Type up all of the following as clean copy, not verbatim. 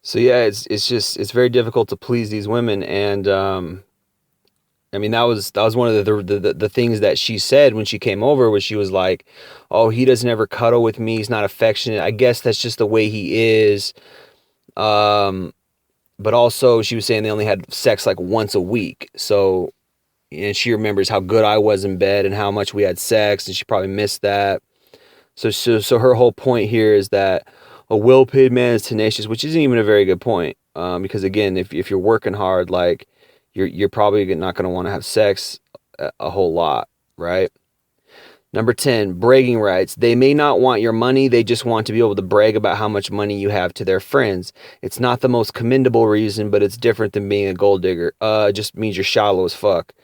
So yeah, it's very difficult to please these women, and I mean that was one of the things that she said when she came over, was she was like, "Oh, he doesn't ever cuddle with me. He's not affectionate. I guess that's just the way he is." Um, but also she was saying they only had sex like once a week, so and she remembers how good I was in bed and how much we had sex, and she probably missed that. So her whole point here is that a well-paid man is tenacious, which isn't even a very good point. Because again, if you're working hard, like you're probably not going to want to have sex a whole lot, right? Number 10, bragging rights. They may not want your money, they just want to be able to brag about how much money you have to their friends. It's not the most commendable reason, but it's different than being a gold digger. It just means you're shallow as fuck.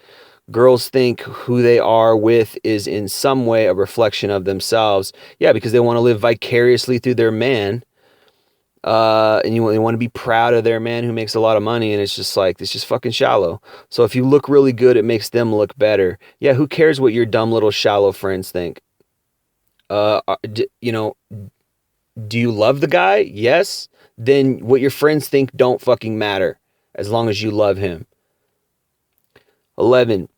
Girls think who they are with is in some way a reflection of themselves. Yeah, because they want to live vicariously through their man. And they want to be proud of their man who makes a lot of money, and it's just like, it's just fucking shallow. So if you look really good, it makes them look better. Yeah, who cares what your dumb little shallow friends think? You know, do you love the guy? Yes. Then what your friends think don't fucking matter as long as you love him. 11,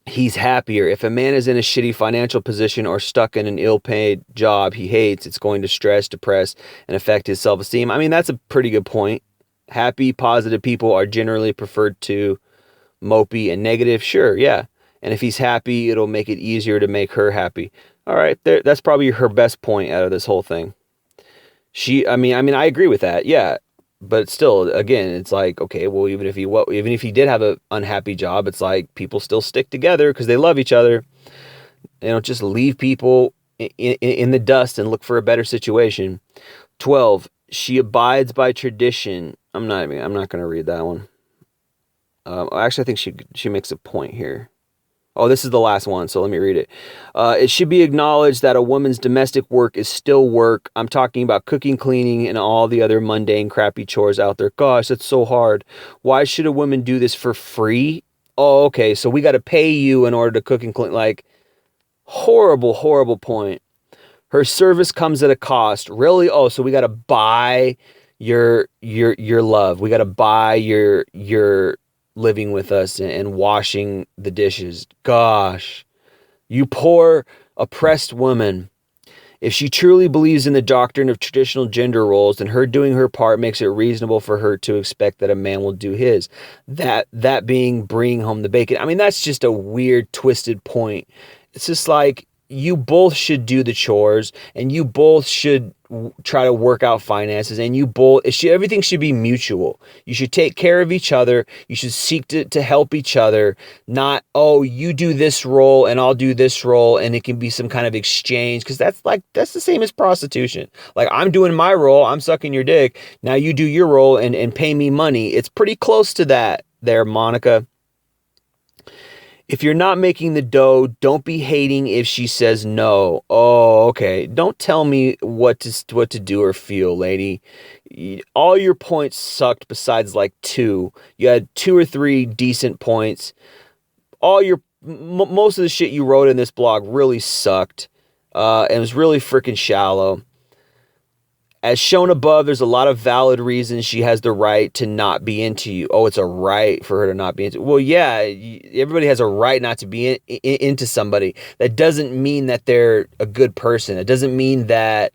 he's happier. If a man is in a shitty financial position or stuck in an ill-paid job he hates, it's going to stress, depress, and affect his self-esteem. I mean, that's a pretty good point. Happy, positive people are generally preferred to mopey and negative. Sure, yeah. And if he's happy, it'll make it easier to make her happy. All right, that's probably her best point out of this whole thing. I mean, I agree with that. Yeah, but still, again, it's like, okay, well, even if he did have an unhappy job, it's like people still stick together because they love each other. They don't just leave people in the dust and look for a better situation. 12, she abides by tradition. I'm not going to read that one. Actually, I think she makes a point here. Oh, this is the last one, so let me read it. It should be acknowledged that a woman's domestic work is still work. I'm talking about cooking, cleaning, and all the other mundane, crappy chores out there. Gosh, that's so hard. Why should a woman do this for free? Oh, okay, so we got to pay you in order to cook and clean. Like, horrible, horrible point. Her service comes at a cost. Really? Oh, so we got to buy your love. We got to buy your living with us and washing the dishes. Gosh, you poor oppressed woman. If she truly believes in the doctrine of traditional gender roles, then her doing her part makes it reasonable for her to expect that a man will do his. That being bringing home the bacon. I mean, that's just a weird, twisted point. It's just like, you both should do the chores, and you both should try to work out finances, and everything should be mutual. You should take care of each other. You should seek to help each other, not, oh, you do this role and I'll do this role, and it can be some kind of exchange, because that's the same as prostitution. Like, I'm doing my role, I'm sucking your dick, now you do your role and pay me money. It's pretty close to that there, Monica. If you're not making the dough, don't be hating if she says no. Oh, okay. Don't tell me what to do or feel, lady. All your points sucked besides like two. You had two or three decent points. Most of the shit you wrote in this blog really sucked. And it was really freaking shallow. As shown above, there's a lot of valid reasons she has the right to not be into you. Oh, it's a right for her to not be into. Well, yeah, everybody has a right not to be into somebody. That doesn't mean that they're a good person. It doesn't mean that,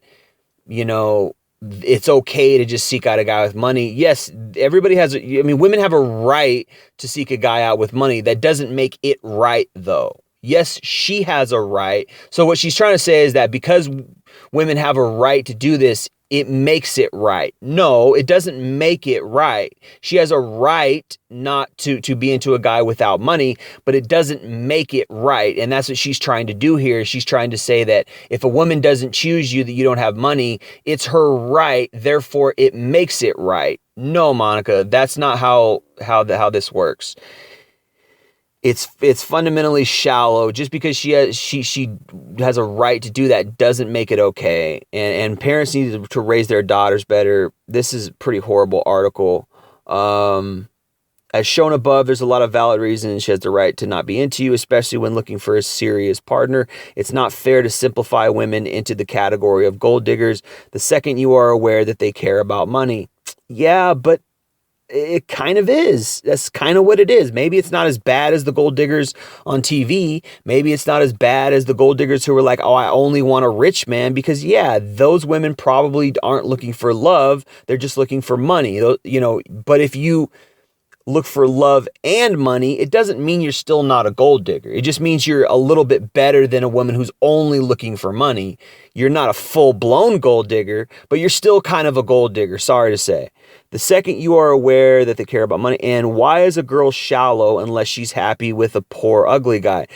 you know, it's okay to just seek out a guy with money. Yes, everybody has. I mean, women have a right to seek a guy out with money. That doesn't make it right, though. Yes, she has a right. So what she's trying to say is that because women have a right to do this, it makes it right. No, it doesn't make it right. She has a right not to be into a guy without money, but it doesn't make it right. And that's what she's trying to do here. She's trying to say that if a woman doesn't choose you, that you don't have money, it's her right, therefore it makes it right. No, Monica, that's not how this works. It's fundamentally shallow. Just because she has a right to do that doesn't make it okay. And parents need to raise their daughters better. This is a pretty horrible article. As shown above, there's a lot of valid reasons she has the right to not be into you, especially when looking for a serious partner. It's not fair to simplify women into the category of gold diggers the second you are aware that they care about money. Yeah, but it kind of is. That's kind of what it is. Maybe it's not as bad as the gold diggers on TV. Maybe it's not as bad as the gold diggers who were like, oh, I only want a rich man. Because, yeah, those women probably aren't looking for love. They're just looking for money. But if you look for love and money, it doesn't mean you're still not a gold digger. It just means you're a little bit better than a woman who's only looking for money. You're not a full-blown gold digger, but you're still kind of a gold digger, sorry to say. The second you are aware that they care about money, and why is a girl shallow unless she's happy with a poor, ugly guy?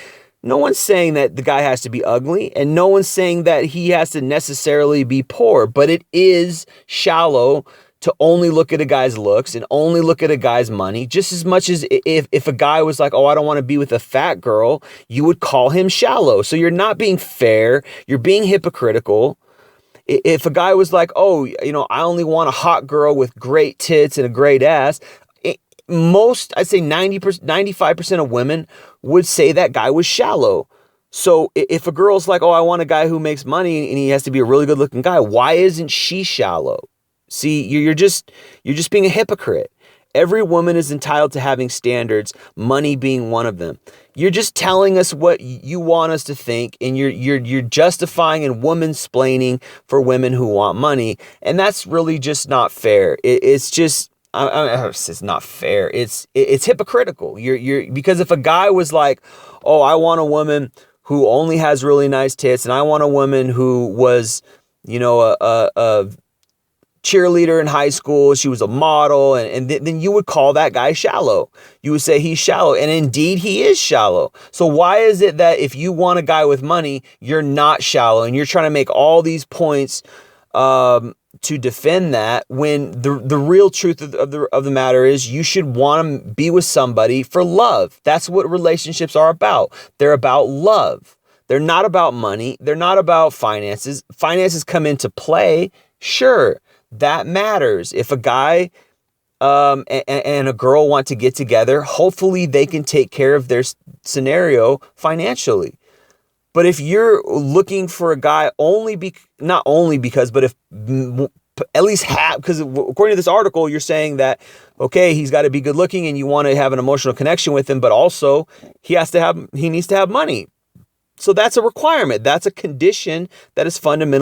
No one's saying that the guy has to be ugly, and no one's saying that he has to necessarily be poor, but it is shallow to only look at a guy's looks and only look at a guy's money, just as much as if a guy was like, oh, I don't want to be with a fat girl, you would call him shallow. So you're not being fair. You're being hypocritical. If a guy was like, oh, I only want a hot girl with great tits and a great ass, I'd say 90%, 95% of women would say that guy was shallow. So if a girl's like, oh, I want a guy who makes money and he has to be a really good looking guy, why isn't she shallow? See, you're just being a hypocrite. Every woman is entitled to having standards, money being one of them. You're just telling us what you want us to think, and you're justifying and woman-splaining for women who want money, and that's really just not fair. It's just it's not fair. It's hypocritical. Because if a guy was like, oh, I want a woman who only has really nice tits, and I want a woman who was, a cheerleader in high school, she was a model, and then you would call that guy shallow. You would say he's shallow, and indeed he is shallow. So why is it that if you want a guy with money, you're not shallow, and you're trying to make all these points to defend that, when the real truth of the matter is you should want to be with somebody for love. That's what relationships are about. They're about love. They're not about money. They're not about finances. Finances come into play, sure. That matters. If a guy and a girl want to get together, hopefully they can take care of their scenario financially. But if you're looking for a guy not only because, but if at least half, because according to this article, you're saying that, okay, he's got to be good looking and you want to have an emotional connection with him, but also he needs to have money. So that's a requirement. That's a condition that is fundamental.